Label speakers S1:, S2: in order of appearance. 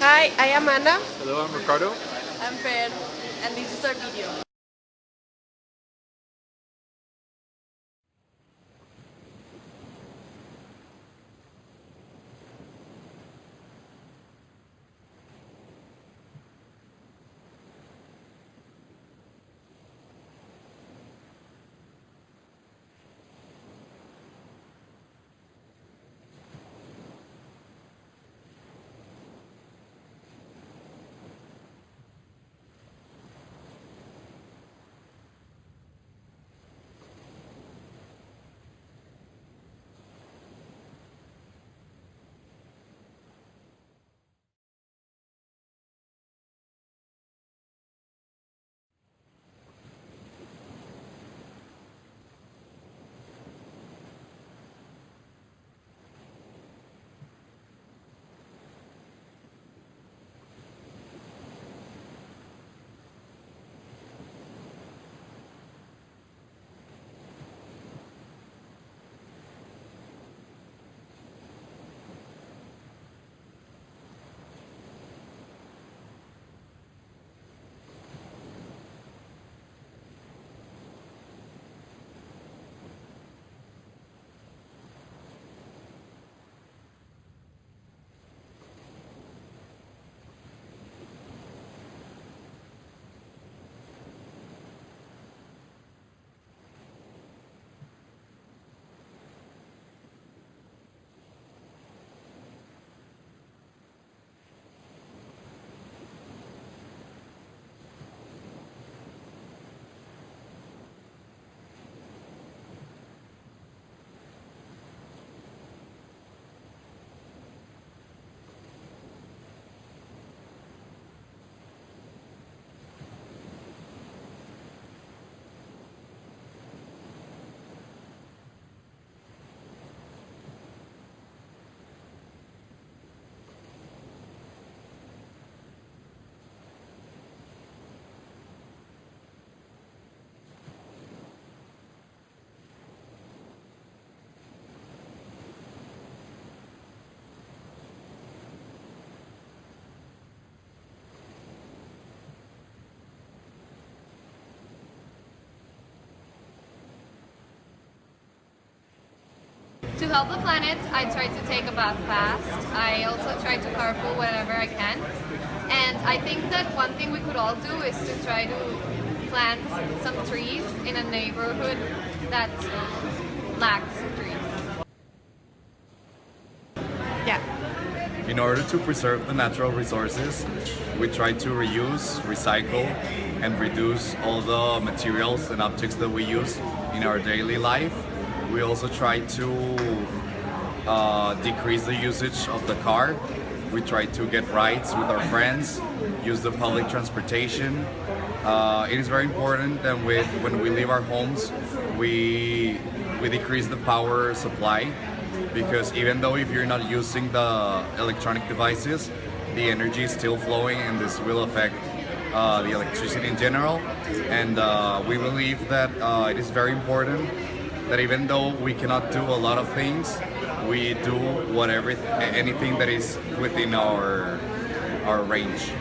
S1: Hi, I am Anna.
S2: Hello, I'm Ricardo.
S3: I'm Fer, and this is our video. To help the planet, I try to take a bath fast. I also try to carpool whenever I can. And I think that one thing we could all do is to try to plant some trees in a neighborhood that lacks trees.
S1: Yeah.
S2: In order to preserve the natural resources, we try to reuse, recycle, and reduce all the materials and objects that we use in our daily life. We also try to decrease the usage of the car. We try to get rides with our friends, use the public transportation. It is very important that when we leave our homes, we decrease the power supply, because even though if you're not using the electronic devices, the energy is still flowing, and this will affect the electricity in general. And we believe that it is very important that even though we cannot do a lot of things, we do anything that is within our range.